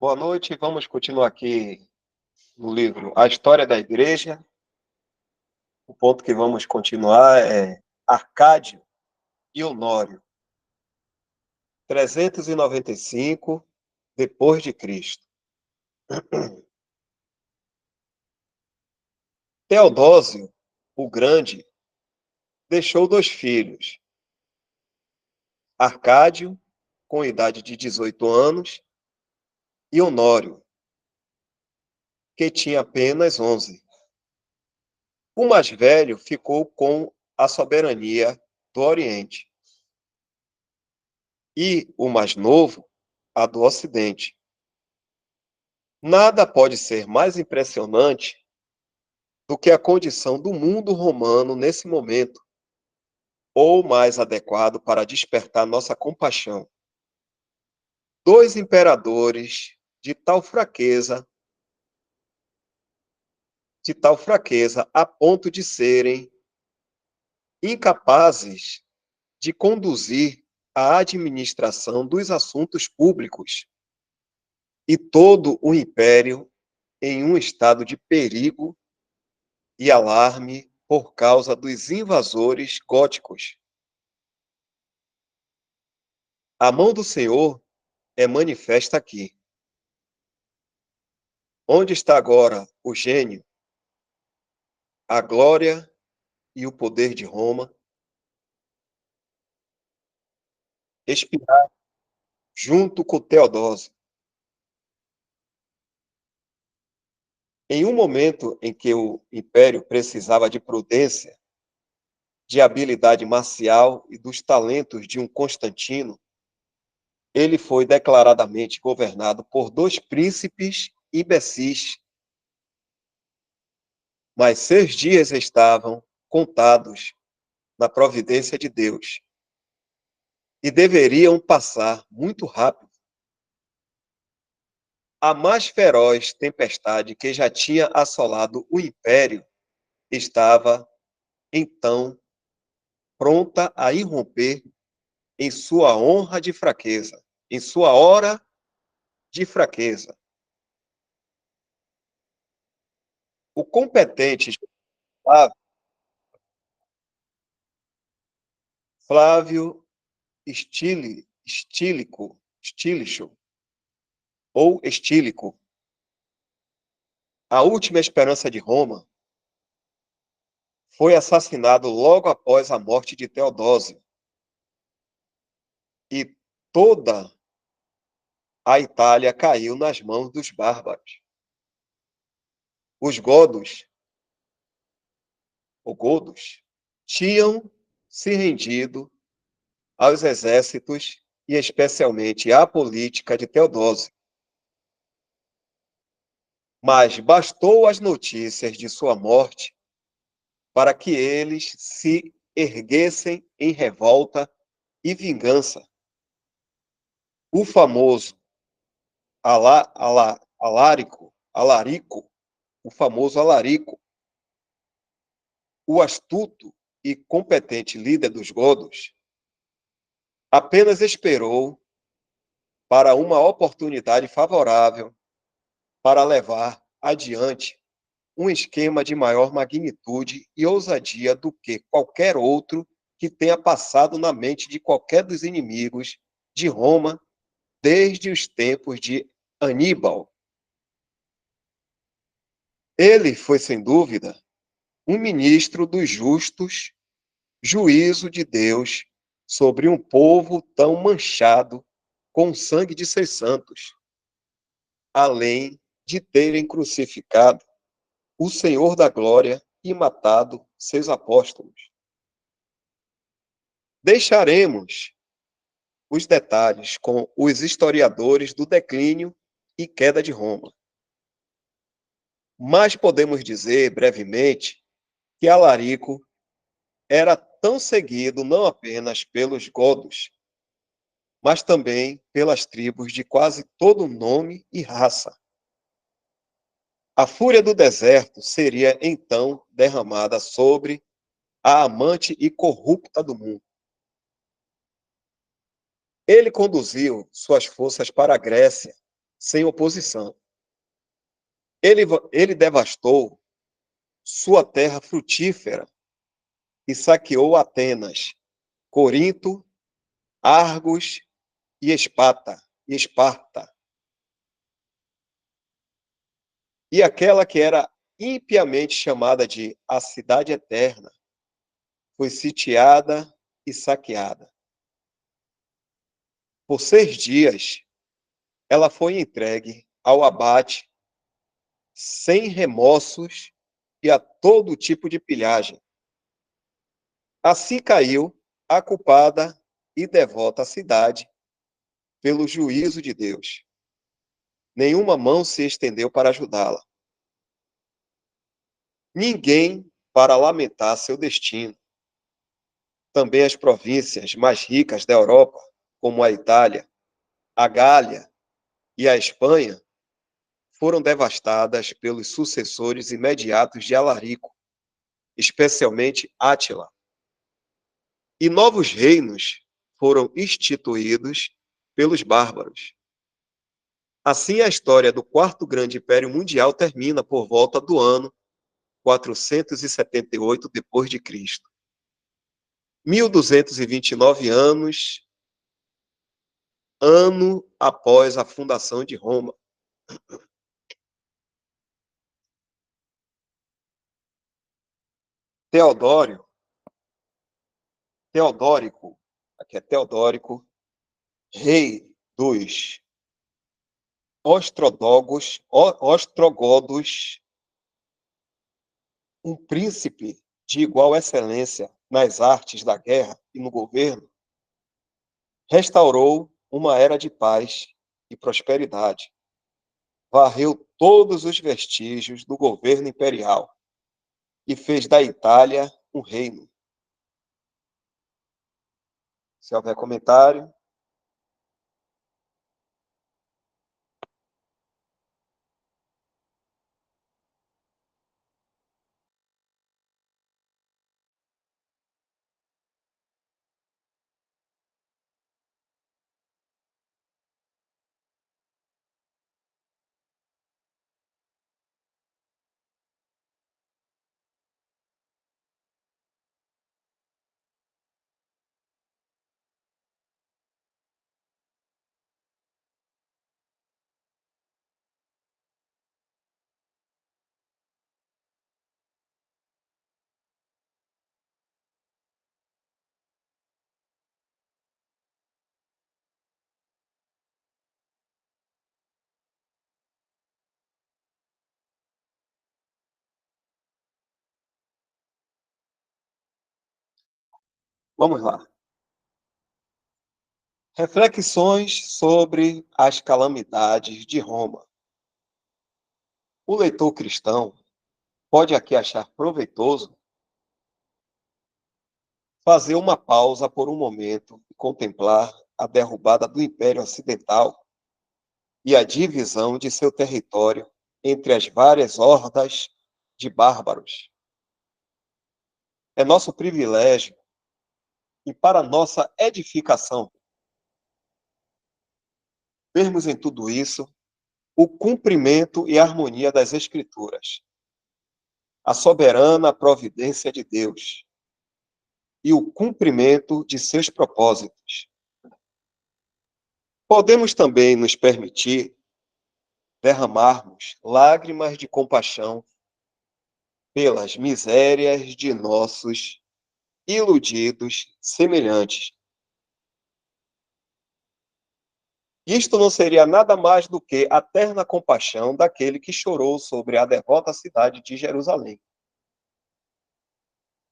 Boa noite, vamos continuar aqui no livro A História da Igreja. O ponto que vamos continuar é Arcádio e Honório, 395 depois de Cristo. Teodósio, o Grande, deixou 2 filhos, Arcádio, com idade de 18 anos, e Honório, que tinha apenas 11. O mais velho ficou com a soberania do Oriente, e o mais novo, a do Ocidente. Nada pode ser mais impressionante do que a condição do mundo romano nesse momento, ou mais adequado para despertar nossa compaixão. 2 imperadores de tal fraqueza a ponto de serem incapazes de conduzir a administração dos assuntos públicos e todo o império em um estado de perigo e alarme por causa dos invasores góticos. A mão do Senhor é manifesta aqui. Onde está agora o gênio, a glória e o poder de Roma? Expirar junto com Teodósio. Em um momento em que o império precisava de prudência, de habilidade marcial e dos talentos de um Constantino, ele foi declaradamente governado por 2 príncipes imbecis. Mas seus dias estavam contados na providência de Deus e deveriam passar muito rápido. A mais feroz tempestade que já tinha assolado o império estava, então, pronta a irromper em sua honra de fraqueza, em sua hora de fraqueza. O competente Flávio Estílico, ou Estílico, a última esperança de Roma, foi assassinado logo após a morte de Teodósio. E toda a Itália caiu nas mãos dos bárbaros. Os godos, ou godos, tinham se rendido aos exércitos e especialmente à política de Teodósio. Mas bastou as notícias de sua morte para que eles se erguessem em revolta e vingança. O famoso Alarico, o famoso Alarico, o astuto e competente líder dos godos, apenas esperou para uma oportunidade favorável para levar adiante um esquema de maior magnitude e ousadia do que qualquer outro que tenha passado na mente de qualquer dos inimigos de Roma desde os tempos de Aníbal. Ele foi, sem dúvida, um ministro dos justos, juízo de Deus sobre um povo tão manchado com o sangue de seus santos, além de terem crucificado o Senhor da glória e matado seus apóstolos. Deixaremos os detalhes com os historiadores do declínio e queda de Roma. Mas podemos dizer, brevemente, que Alarico era tão seguido não apenas pelos godos, mas também pelas tribos de quase todo nome e raça. A fúria do deserto seria então derramada sobre a amante e corrupta do mundo. Ele conduziu suas forças para a Grécia, sem oposição. Ele devastou sua terra frutífera e saqueou Atenas, Corinto, Argos e Esparta. E aquela que era impiamente chamada de a Cidade Eterna foi sitiada e saqueada. Por 6 dias, ela foi entregue ao abate sem remorsos e a todo tipo de pilhagem. Assim caiu a culpada e devota cidade pelo juízo de Deus. Nenhuma mão se estendeu para ajudá-la. Ninguém para lamentar seu destino. Também as províncias mais ricas da Europa, como a Itália, a Gália e a Espanha, foram devastadas pelos sucessores imediatos de Alarico, especialmente Átila. E novos reinos foram instituídos pelos bárbaros. Assim, a história do Quarto Grande Império Mundial termina por volta do ano 478 depois de Cristo. 1229 anos, ano após a fundação de Roma. Teodórico, aqui é Teodórico, rei dos ostrogodos, um príncipe de igual excelência nas artes da guerra e no governo, restaurou uma era de paz e prosperidade. Varreu todos os vestígios do governo imperial e fez da Itália um reino. Se houver comentário. Vamos lá. Reflexões sobre as calamidades de Roma. O leitor cristão pode aqui achar proveitoso fazer uma pausa por um momento e contemplar a derrubada do Império Ocidental e a divisão de seu território entre as várias hordas de bárbaros. É nosso privilégio e para nossa edificação vermos em tudo isso o cumprimento e harmonia das Escrituras, a soberana providência de Deus e o cumprimento de seus propósitos. Podemos também nos permitir derramarmos lágrimas de compaixão pelas misérias de nossos iludidos semelhantes. Isto não seria nada mais do que a terna compaixão daquele que chorou sobre a devota cidade de Jerusalém.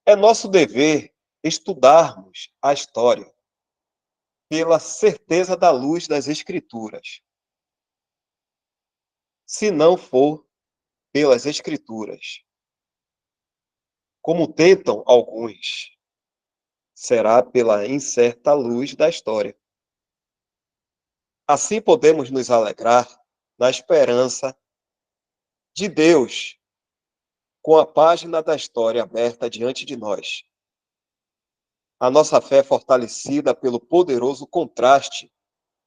É nosso dever estudarmos a história pela certeza da luz das Escrituras. Se não for pelas Escrituras, como tentam alguns, será pela incerta luz da história. Assim podemos nos alegrar na esperança de Deus, com a página da história aberta diante de nós. A nossa fé é fortalecida pelo poderoso contraste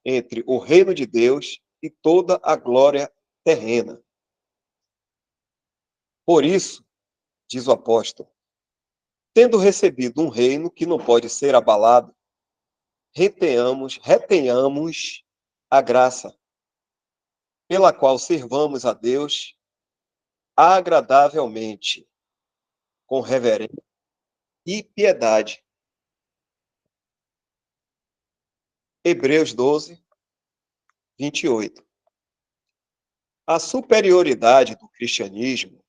entre o reino de Deus e toda a glória terrena. Por isso, diz o apóstolo, tendo recebido um reino que não pode ser abalado, retenhamos a graça, pela qual servamos a Deus agradavelmente, com reverência e piedade. Hebreus 12, 28. A superioridade do cristianismo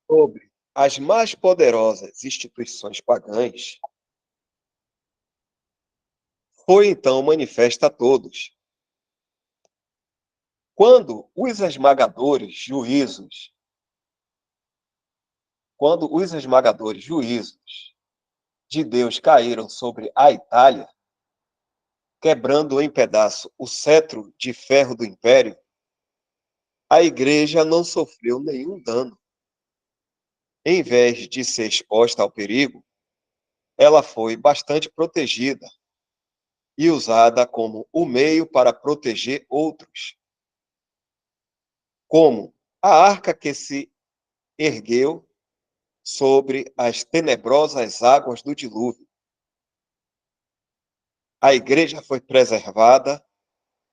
sobre as mais poderosas instituições pagãs foi então manifesta a todos. Quando os esmagadores juízos de Deus caíram sobre a Itália, quebrando em pedaço o cetro de ferro do império, a igreja não sofreu nenhum dano. Em vez de ser exposta ao perigo, ela foi bastante protegida e usada como o meio para proteger outros, como a arca que se ergueu sobre as tenebrosas águas do dilúvio. A igreja foi preservada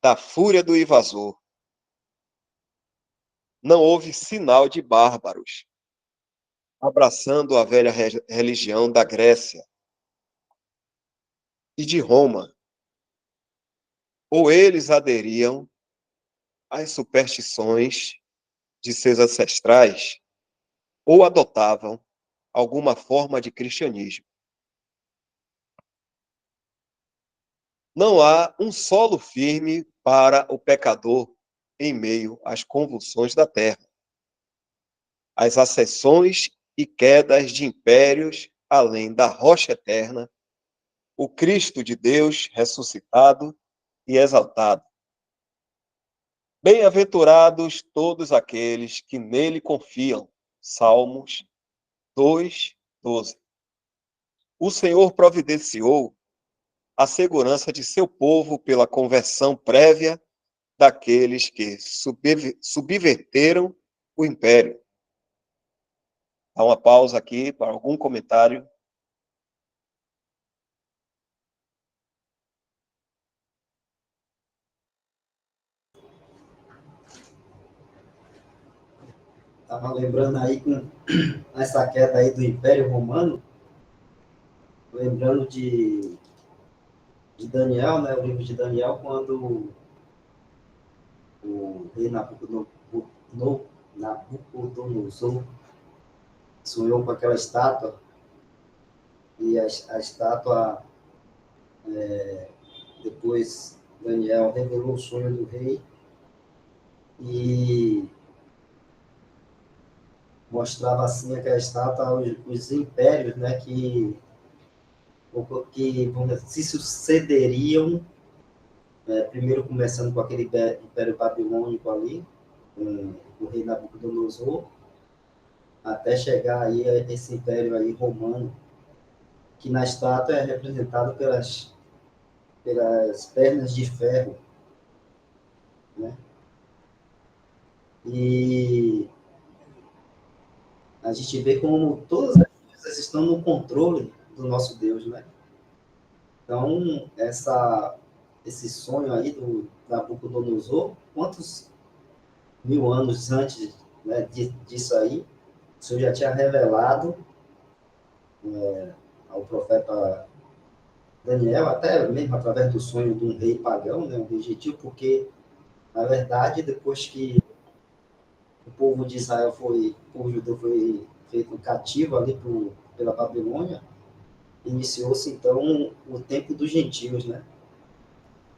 da fúria do invasor. Não houve sinal de bárbaros abraçando a velha religião da Grécia e de Roma, ou eles aderiam às superstições de seus ancestrais, ou adotavam alguma forma de cristianismo. Não há um solo firme para o pecador em meio às convulsões da terra, às acessões e quedas de impérios além da rocha eterna, o Cristo de Deus ressuscitado e exaltado. Bem-aventurados todos aqueles que nele confiam. Salmos 2, 12. O Senhor providenciou a segurança de seu povo pela conversão prévia daqueles que subverteram o império. Dá uma pausa aqui para algum comentário. Estava lembrando aí com essa queda aí do Império Romano, lembrando de Daniel, né, o livro de Daniel, quando o rei Nabucodonosor sonhou com aquela estátua, e a estátua, depois Daniel revelou o sonho do rei e mostrava assim aquela estátua, os impérios, né, que vamos dizer, se sucederiam, primeiro começando com aquele império babilônico ali, com o rei Nabucodonosor, até chegar aí a esse império aí romano, que na estátua é representado pelas pernas de ferro, né? E a gente vê como todas as coisas estão no controle do nosso Deus, né? Então, esse sonho aí do Nabucodonosor, quantos mil anos antes, né, disso aí, o Senhor já tinha revelado ao profeta Daniel, até mesmo através do sonho de um rei pagão, né, um rei gentil, porque, na verdade, depois que o povo de Israel o povo judeu foi feito cativo ali pela Babilônia, iniciou-se, então, o tempo dos gentios, né?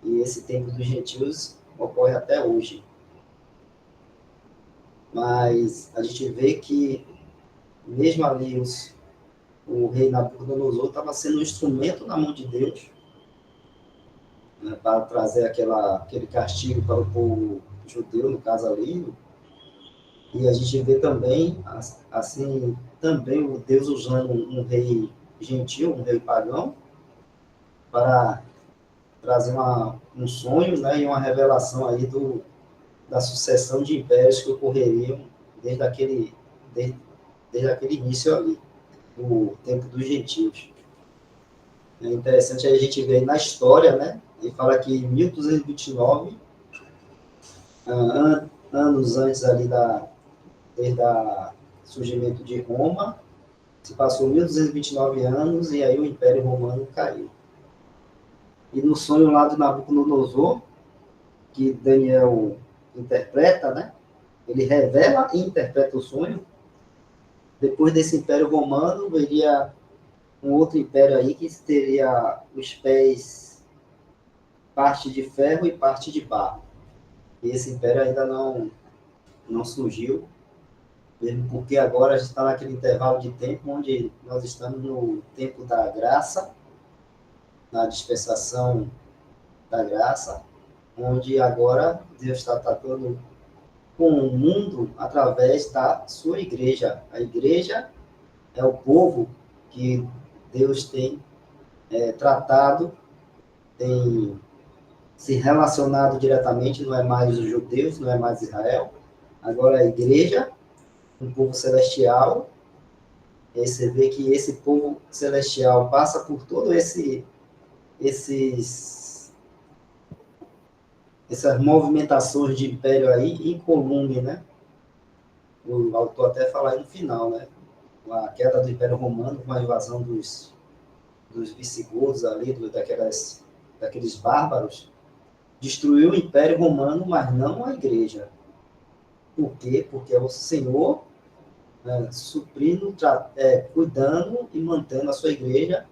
E esse tempo dos gentios ocorre até hoje. Mas a gente vê que, mesmo ali, o rei Nabucodonosor estava sendo um instrumento na mão de Deus, né, para trazer aquele castigo para o povo judeu, no caso ali. E a gente vê também, assim, também o Deus usando um rei gentil, um rei pagão, para trazer um sonho, né, e uma revelação aí da sucessão de impérios que ocorreriam desde aquele, desde, desde aquele início ali, do tempo dos gentios. É interessante a gente ver na história, né? Ele fala que em 1229, anos antes ali desde o surgimento de Roma, se passou 1229 anos e aí o Império Romano caiu. E no sonho lá de Nabucodonosor, que Daniel interpreta, né? Ele revela e interpreta o sonho. Depois desse Império Romano, viria um outro império aí que teria os pés parte de ferro e parte de barro. E esse império ainda não surgiu, mesmo porque agora a gente está naquele intervalo de tempo onde nós estamos no tempo da graça, na dispensação da graça, onde agora Deus está tratando com o mundo através da sua igreja. A igreja é o povo que Deus tem tratado, tem se relacionado diretamente, não é mais os judeus, não é mais Israel, agora a igreja, um povo celestial. E aí você vê que esse povo celestial passa por todo esses essas movimentações de império aí em coluna, né? O autor até fala aí no final, né? A queda do Império Romano, com a invasão dos visigodos ali, daqueles bárbaros, destruiu o Império Romano, mas não a igreja. Por quê? Porque é o Senhor, né, suprindo, cuidando e mantendo a sua igreja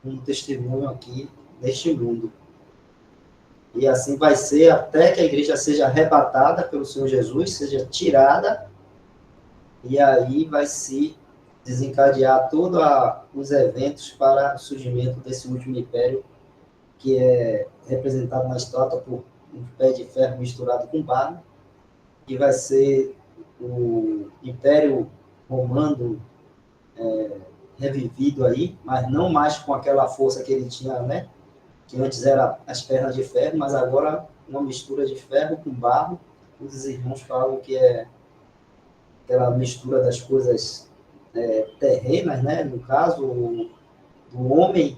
um testemunho aqui neste mundo. E assim vai ser até que a igreja seja arrebatada pelo Senhor Jesus, seja tirada, e aí vai se desencadear todos os eventos para o surgimento desse último império, que é representado na estátua por um pé de ferro misturado com barro, que vai ser o Império Romano revivido aí, mas não mais com aquela força que ele tinha, né? Que antes era as pernas de ferro, mas agora uma mistura de ferro com barro. Os irmãos falam que é aquela mistura das coisas terrenas, né? No caso, do homem,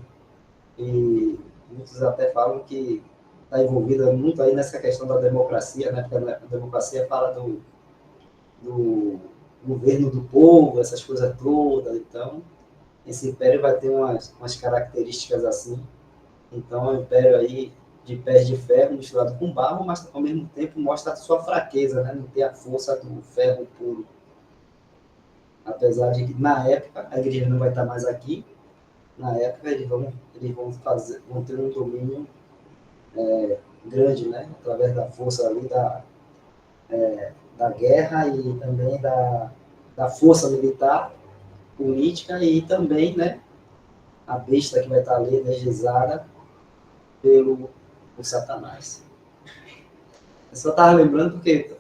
e muitos até falam que está envolvida muito aí nessa questão da democracia, né? Porque a democracia fala do governo do povo, essas coisas todas. Então, esse império vai ter umas características assim. Então, é um império aí de pés de ferro misturado com barro, mas ao mesmo tempo mostra a sua fraqueza, né? Não ter a força do ferro puro. Apesar de que, na época, a igreja não vai estar mais aqui, na época vão ter um domínio grande, né? Através da força ali da guerra e também da força militar, política e também, né? A besta que vai estar ali energizada por Satanás. Eu só estava lembrando porque,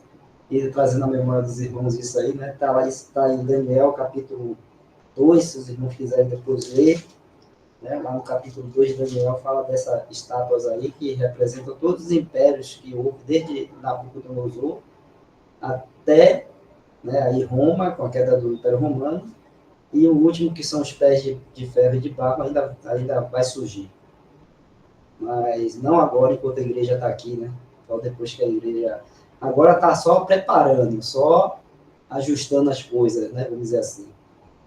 e trazendo a memória dos irmãos isso aí, né? Está em Daniel, capítulo 2, se os irmãos quiserem depois ler, né? Lá no capítulo 2 de Daniel fala dessas estátuas aí que representam todos os impérios que houve, desde Nabucodonosor até, né, aí Roma, com a queda do Império Romano, e o último, que são os pés de ferro e de barro, ainda vai surgir. Mas não agora, enquanto a igreja está aqui, né? Só depois que a igreja. Agora está só preparando, só ajustando as coisas, né? Vamos dizer assim.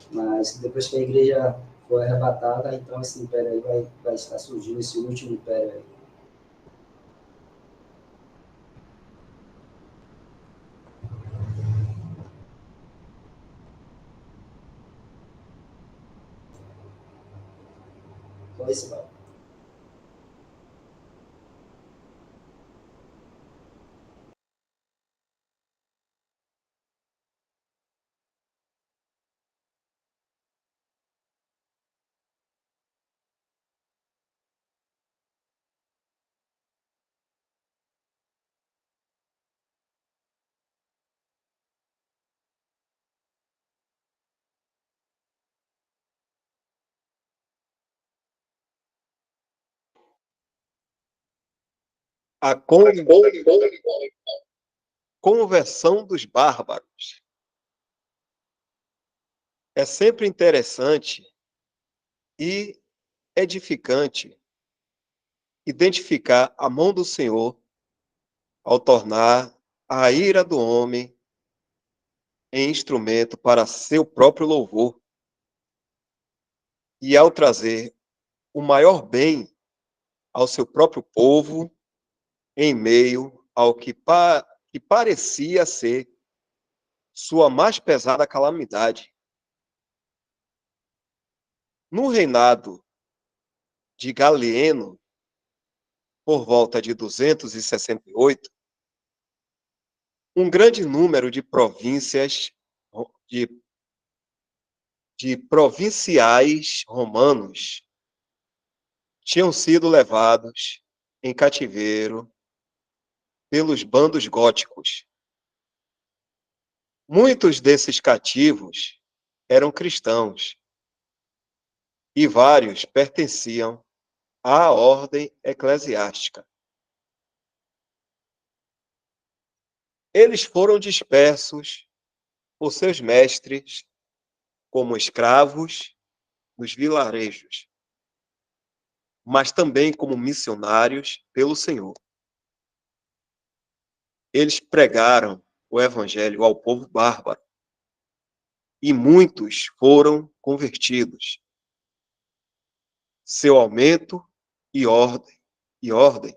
Mas depois que a igreja for arrebatada, então esse império aí vai estar surgindo, esse último império aí. Então, esse vai. A, con... conversão dos bárbaros. É sempre interessante e edificante identificar a mão do Senhor ao tornar a ira do homem em instrumento para seu próprio louvor e ao trazer o maior bem ao seu próprio povo em meio ao que parecia ser sua mais pesada calamidade. No reinado de Galeno, por volta de 268, um grande número de províncias, de, de provinciais romanos tinham sido levados em cativeiro pelos bandos góticos. Muitos desses cativos eram cristãos e vários pertenciam à ordem eclesiástica. Eles foram dispersos por seus mestres como escravos nos vilarejos, mas também como missionários pelo Senhor. Eles pregaram o evangelho ao povo bárbaro e muitos foram convertidos. Seu aumento e ordem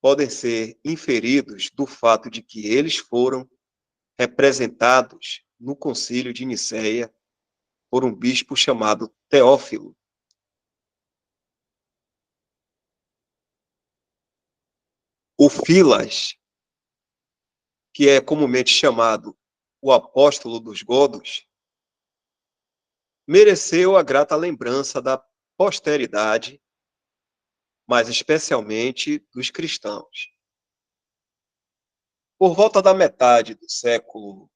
podem ser inferidos do fato de que eles foram representados no concílio de Nicéia por um bispo chamado Teófilo. O Filas, que é comumente chamado o apóstolo dos godos, mereceu a grata lembrança da posteridade, mas especialmente dos cristãos. Por volta da metade do século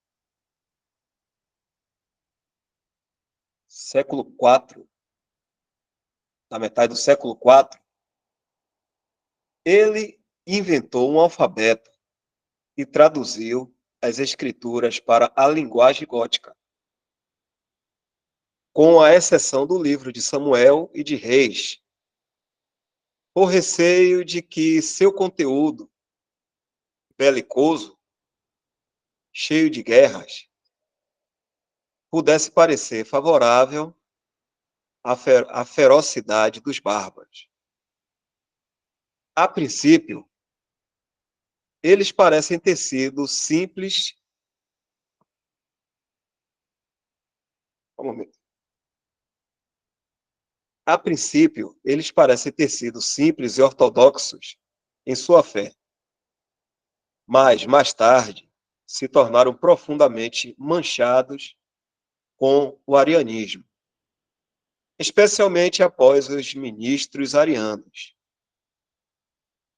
IV, da metade do século IV, ele inventou um alfabeto e traduziu as escrituras para a linguagem gótica, com a exceção do livro de Samuel e de Reis, por receio de que seu conteúdo belicoso, cheio de guerras, pudesse parecer favorável à ferocidade dos bárbaros. A princípio, eles parecem ter sido simples. Um momento. A princípio, eles parecem ter sido simples e ortodoxos em sua fé. Mas, mais tarde, se tornaram profundamente manchados com o arianismo, especialmente após os ministros arianos,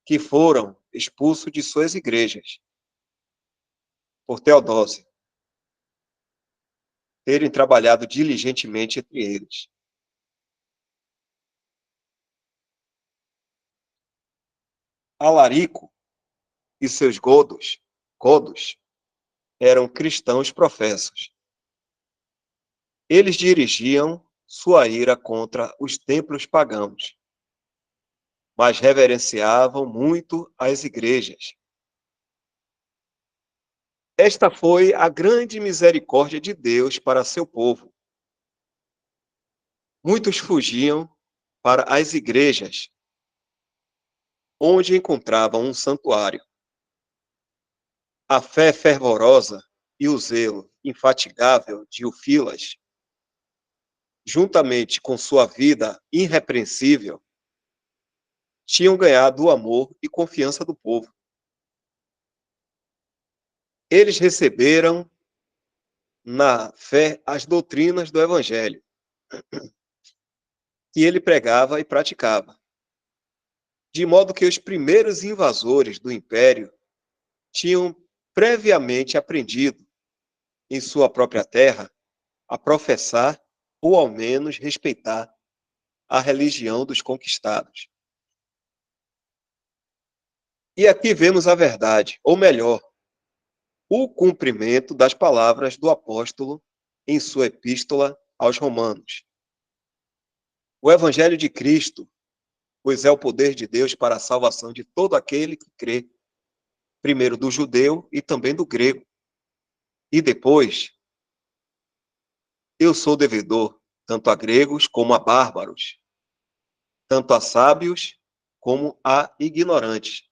que foram expulsos de suas igrejas por Teodósio terem trabalhado diligentemente entre eles. Alarico e seus godos eram cristãos professos. Eles dirigiam sua ira contra os templos pagãos, mas reverenciavam muito as igrejas. Esta foi a grande misericórdia de Deus para seu povo. Muitos fugiam para as igrejas, onde encontravam um santuário. A fé fervorosa e o zelo infatigável de Eufilas, juntamente com sua vida irrepreensível, tinham ganhado o amor e confiança do povo. Eles receberam na fé as doutrinas do Evangelho, que ele pregava e praticava, de modo que os primeiros invasores do império tinham previamente aprendido em sua própria terra a professar ou ao menos respeitar a religião dos conquistados. E aqui vemos a verdade, ou melhor, o cumprimento das palavras do apóstolo em sua epístola aos Romanos. O Evangelho de Cristo, pois é o poder de Deus para a salvação de todo aquele que crê, primeiro do judeu e também do grego. E depois, eu sou devedor tanto a gregos como a bárbaros, tanto a sábios como a ignorantes.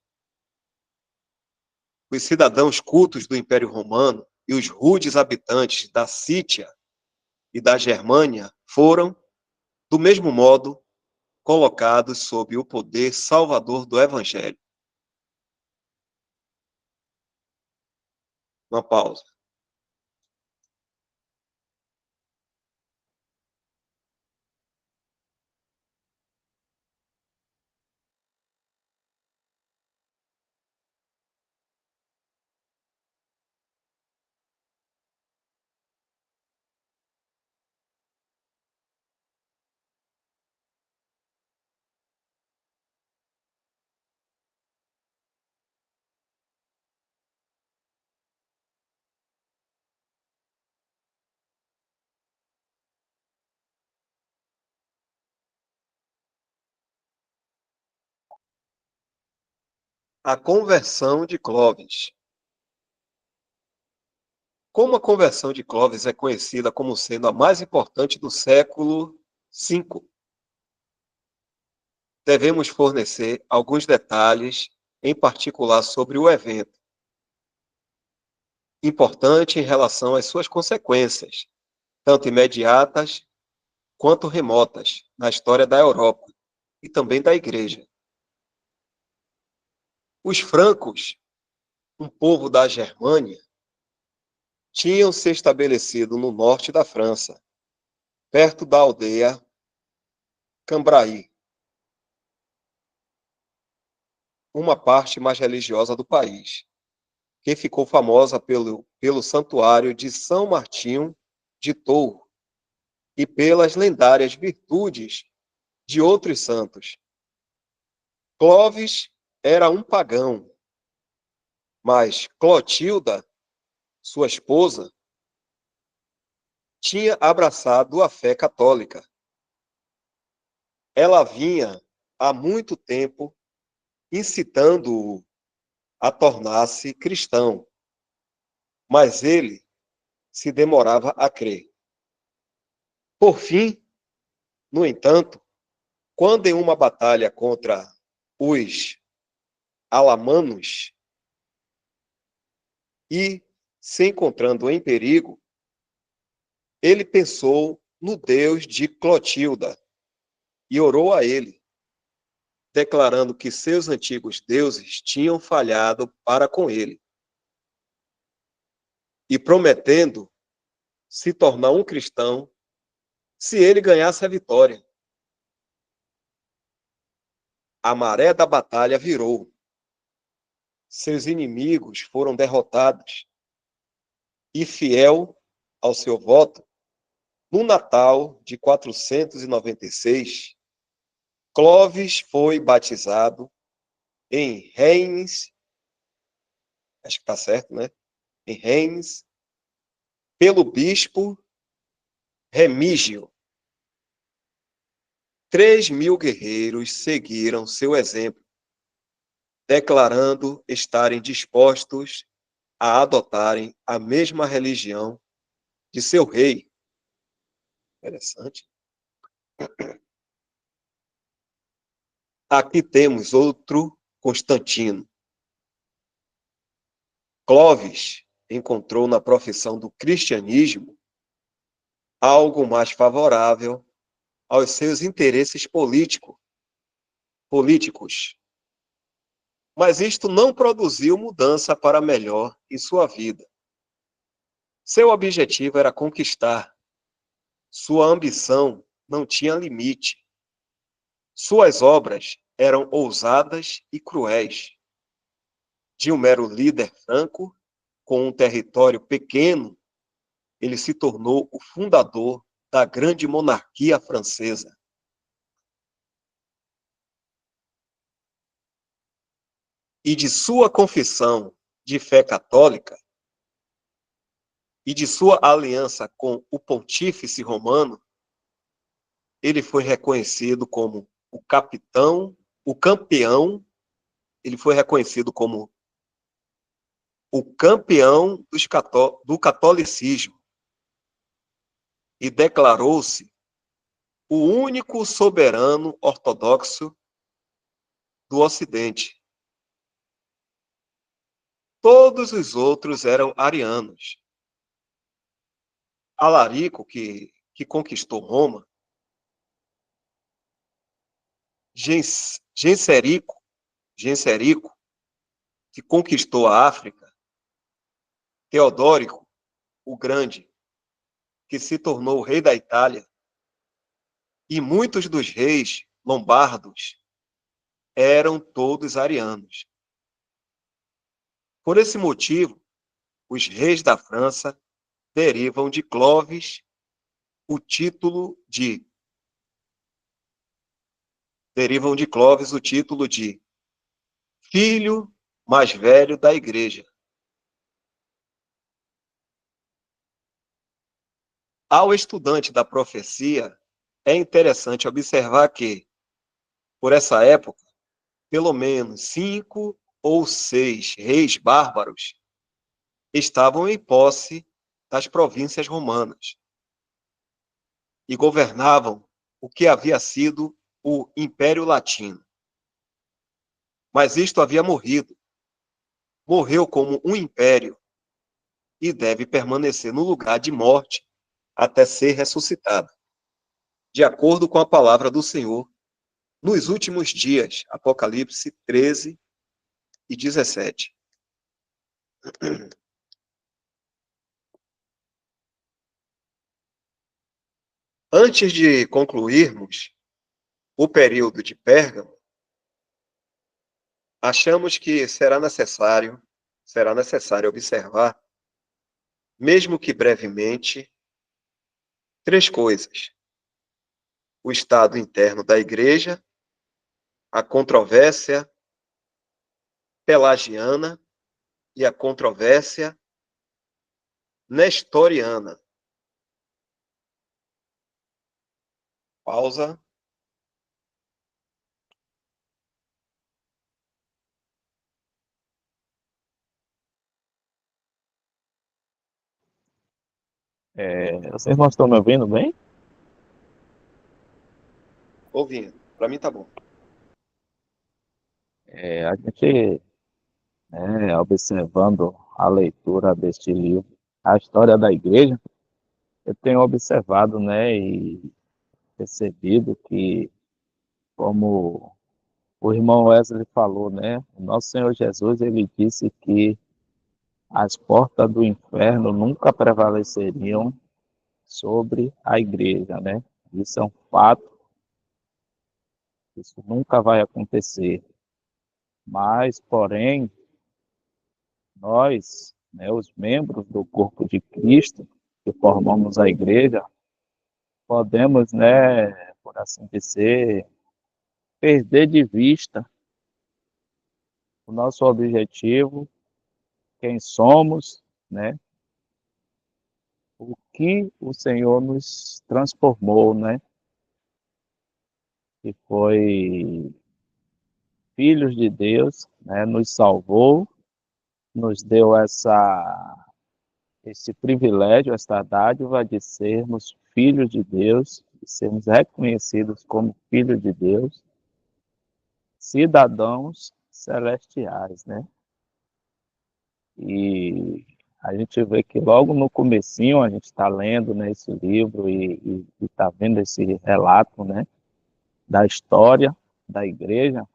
Os cidadãos cultos do Império Romano e os rudes habitantes da Sítia e da Germânia foram, do mesmo modo, colocados sob o poder salvador do Evangelho. Uma pausa. A conversão de Clovis. Como a conversão de Clovis é conhecida como sendo a mais importante do século V, devemos fornecer alguns detalhes, em particular sobre o evento, importante em relação às suas consequências, tanto imediatas quanto remotas, na história da Europa e também da Igreja. Os francos, um povo da Germânia, tinham se estabelecido no norte da França, perto da aldeia Cambrai, uma parte mais religiosa do país, que ficou famosa pelo santuário de São Martinho de Tours e pelas lendárias virtudes de outros santos. Clovis era um pagão, mas Clotilda, sua esposa, tinha abraçado a fé católica. Ela vinha há muito tempo incitando-o a tornar-se cristão, mas ele se demorava a crer. Por fim, no entanto, quando em uma batalha contra os alamanos e se encontrando em perigo, ele pensou no Deus de Clotilda e orou a ele, declarando que seus antigos deuses tinham falhado para com ele e prometendo se tornar um cristão se ele ganhasse a vitória. A maré da batalha virou. Seus inimigos foram derrotados e, fiel ao seu voto, no Natal de 496, Clovis foi batizado em Reims, acho que está certo, né? Em Reims, pelo bispo Remígio. 3.000 guerreiros seguiram seu exemplo, declarando estarem dispostos a adotarem a mesma religião de seu rei. Interessante. Aqui temos outro Constantino. Clovis encontrou na profissão do cristianismo algo mais favorável aos seus interesses políticos. Mas isto não produziu mudança para melhor em sua vida. Seu objetivo era conquistar. Sua ambição não tinha limite. Suas obras eram ousadas e cruéis. De um mero líder franco, com um território pequeno, ele se tornou o fundador da grande monarquia francesa. E de sua confissão de fé católica, e de sua aliança com o pontífice romano, ele foi reconhecido como o capitão, o campeão, ele foi reconhecido como o campeão do catolicismo e declarou-se o único soberano ortodoxo do Ocidente. Todos os outros eram arianos. Alarico, que conquistou Roma, Genserico, que conquistou a África, Teodórico, o Grande, que se tornou rei da Itália, e muitos dos reis lombardos eram todos arianos. Por esse motivo, os reis da França derivam de Clovis o título de filho mais velho da igreja. Ao estudante da profecia, é interessante observar que, por essa época, pelo menos 5 ou 6 reis bárbaros estavam em posse das províncias romanas e governavam o que havia sido o Império Latino. Mas isto havia morrido. Morreu como um império e deve permanecer no lugar de morte até ser ressuscitado, de acordo com a palavra do Senhor, nos últimos dias. Apocalipse 13 e 17. Antes de concluirmos o período de Pérgamo, achamos que será necessário observar, mesmo que brevemente, 3 coisas: o estado interno da igreja, a controvérsia pelagiana e a controvérsia nestoriana. Pausa. Vocês não estão me ouvindo bem? Ouvindo. Para mim tá bom. A gente, observando a leitura deste livro, a história da igreja, eu tenho observado, né, e percebido que, como o irmão Wesley falou, né, o nosso Senhor Jesus, ele disse que as portas do inferno nunca prevaleceriam sobre a igreja, né? Isso é um fato, isso nunca vai acontecer. Mas, porém, nós, né, os membros do corpo de Cristo, que formamos a igreja, podemos, né, por assim dizer, perder de vista o nosso objetivo, quem somos, né, o que o Senhor nos transformou, né, que foi filhos de Deus, né, nos salvou, nos deu esse privilégio, essa dádiva de sermos filhos de Deus, de sermos reconhecidos como filhos de Deus, cidadãos celestiais, né? E a gente vê que logo no comecinho a gente está lendo, né, esse livro e está vendo esse relato, né, da história da igreja. A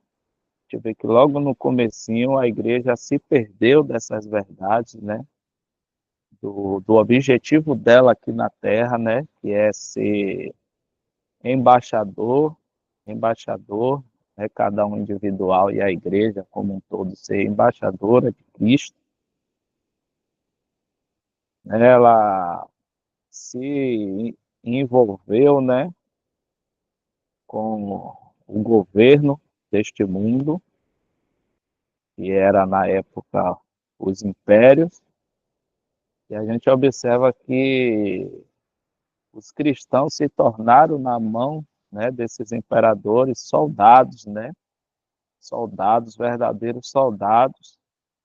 gente vê que logo no comecinho a igreja se perdeu dessas verdades, né, do objetivo dela aqui na Terra, né, que é ser embaixador, né, cada um individual e a igreja como um todo ser embaixadora de Cristo. Ela se envolveu, né, com o governo deste mundo, que era na época os impérios, E a gente observa que os cristãos se tornaram na mão, né, desses imperadores soldados, né? Soldados, verdadeiros soldados,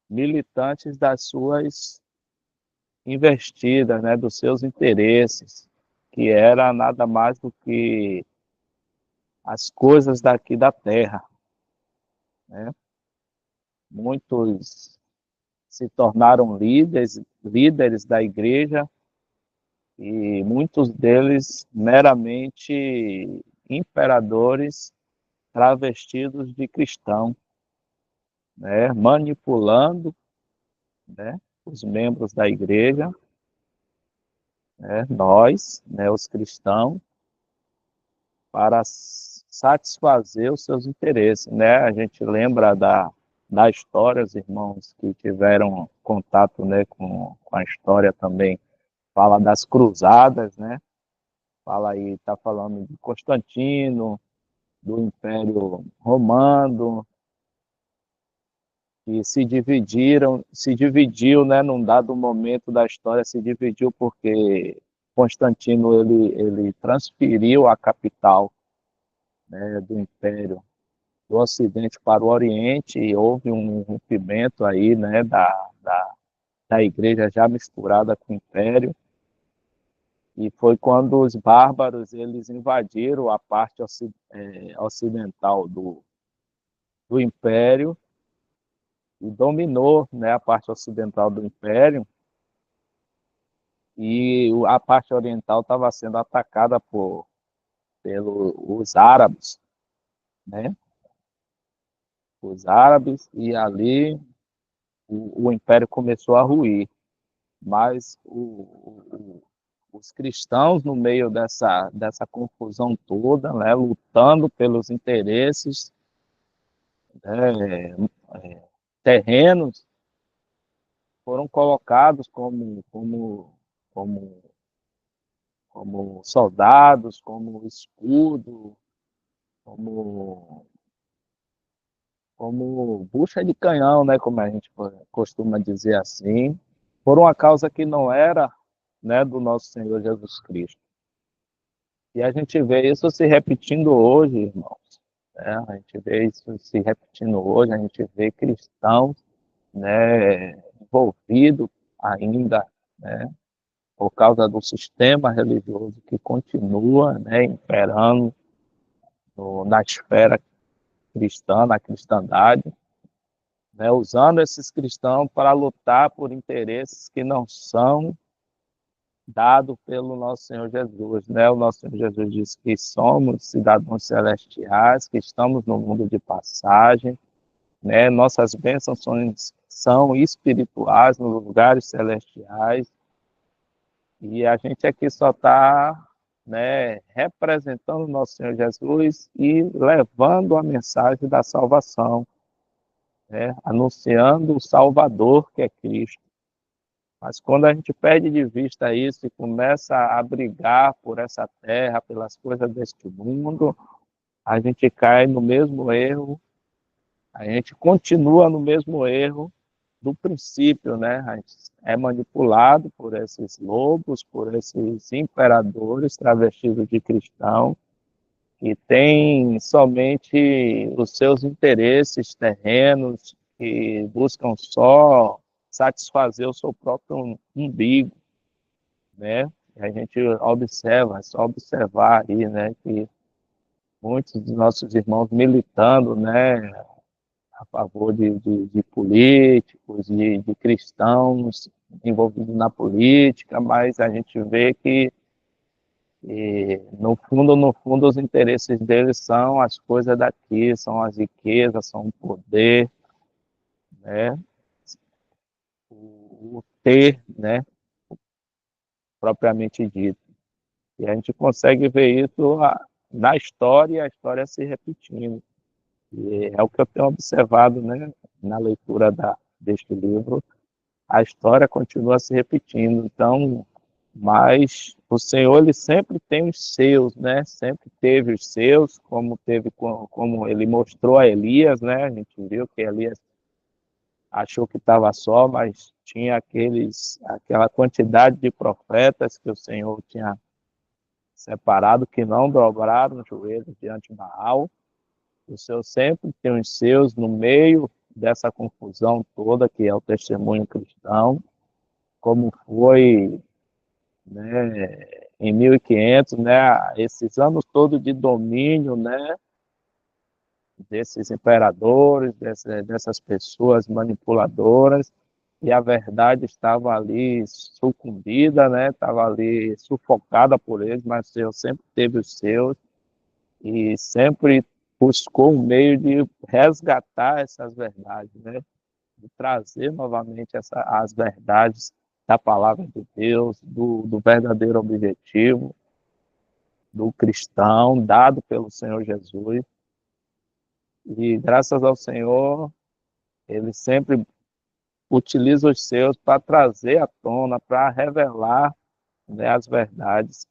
militantes das suas investidas, né, dos seus interesses, que era nada mais do que as coisas daqui da terra, né? Muitos se tornaram líderes da igreja e muitos deles meramente imperadores travestidos de cristão, né? Manipulando, né, os membros da igreja, né, nós, né, os cristãos, para satisfazer os seus interesses, né? A gente lembra da história, os irmãos que tiveram contato, né, com a história também, fala das cruzadas, né? Fala aí, está falando de Constantino, do Império Romano, que se dividiu, né, num dado momento da história, se dividiu porque Constantino ele transferiu a capital, né, do Império do Ocidente para o Oriente e houve um rompimento aí, né, da igreja já misturada com o Império, e foi quando os bárbaros eles invadiram a parte ocidental do Império e dominou, né, a parte ocidental do Império, e a parte oriental estava sendo atacada pelos árabes, né? Os árabes, e ali o Império começou a ruir. Mas os cristãos, no meio dessa confusão toda, né, lutando pelos interesses, né, terrenos, foram colocados como, como soldados, como escudo, como, como bucha de canhão, né, como a gente costuma dizer assim, por uma causa que não era, né, do nosso Senhor Jesus Cristo. E a gente vê isso se repetindo hoje, irmãos, né? A gente vê isso se repetindo hoje, a gente vê cristãos, né, envolvidos ainda, né, por causa do sistema religioso que continua, né, imperando na esfera cristã, na cristandade, né, usando esses cristãos para lutar por interesses que não são dados pelo nosso Senhor Jesus, né? O nosso Senhor Jesus diz que somos cidadãos celestiais, que estamos no mundo de passagem, né? Nossas bênçãos são espirituais nos lugares celestiais, e a gente aqui só está, né, representando o nosso Senhor Jesus e levando a mensagem da salvação, né, anunciando o Salvador, que é Cristo. Mas quando a gente perde de vista isso e começa a brigar por essa terra, pelas coisas deste mundo, a gente cai no mesmo erro, a gente continua no mesmo erro do princípio, né? A gente é manipulado por esses lobos, por esses imperadores travestidos de cristão, que têm somente os seus interesses terrenos, que buscam só satisfazer o seu próprio umbigo, né? A gente observa, é só observar aí, né, que muitos dos nossos irmãos militando, né, a favor de políticos, de cristãos envolvidos na política, mas a gente vê que no fundo, os interesses deles são as coisas daqui, são as riquezas, são o poder, né? O ter, né? Propriamente dito. E a gente consegue ver isso na história, a história se repetindo. E é o que eu tenho observado, né? Na leitura deste livro, a história continua se repetindo. Então, mas o Senhor ele sempre tem os seus, né? Sempre teve os seus, como ele mostrou a Elias, né? A gente viu que Elias achou que estava só, mas tinha aquela quantidade de profetas que o Senhor tinha separado, que não dobraram o joelho diante de Baal. O Senhor sempre tem os seus no meio dessa confusão toda, que é o testemunho cristão, como foi, né, em 1500, né, esses anos todos de domínio, né, desses imperadores, dessas pessoas manipuladoras, e a verdade estava ali sucumbida, né, estava ali sufocada por eles, mas o Senhor sempre teve os seus, e sempre buscou um meio de resgatar essas verdades, né? De trazer novamente as verdades da palavra de Deus, do verdadeiro objetivo do cristão, dado pelo Senhor Jesus. E graças ao Senhor, ele sempre utiliza os seus para trazer à tona, para revelar, né, as verdades.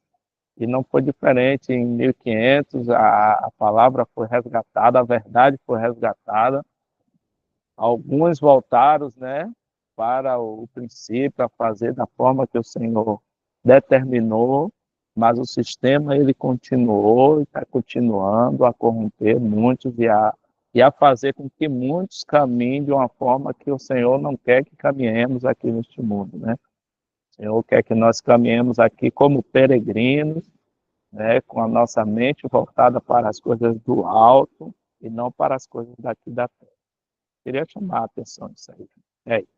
E não foi diferente em 1500, a palavra foi resgatada, a verdade foi resgatada. Alguns voltaram, né, para o princípio, a fazer da forma que o Senhor determinou, mas o sistema ele continuou e está continuando a corromper muitos e a fazer com que muitos caminhem de uma forma que o Senhor não quer que caminhemos aqui neste mundo, né? O Senhor quer que nós caminhemos aqui como peregrinos, né, com a nossa mente voltada para as coisas do alto e não para as coisas daqui da terra. Queria chamar a atenção disso aí. É isso.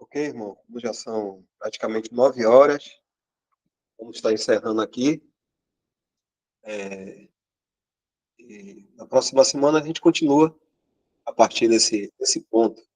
Ok, irmão? Como já são praticamente 9 horas, vamos estar encerrando aqui. E na próxima semana a gente continua a partir desse ponto.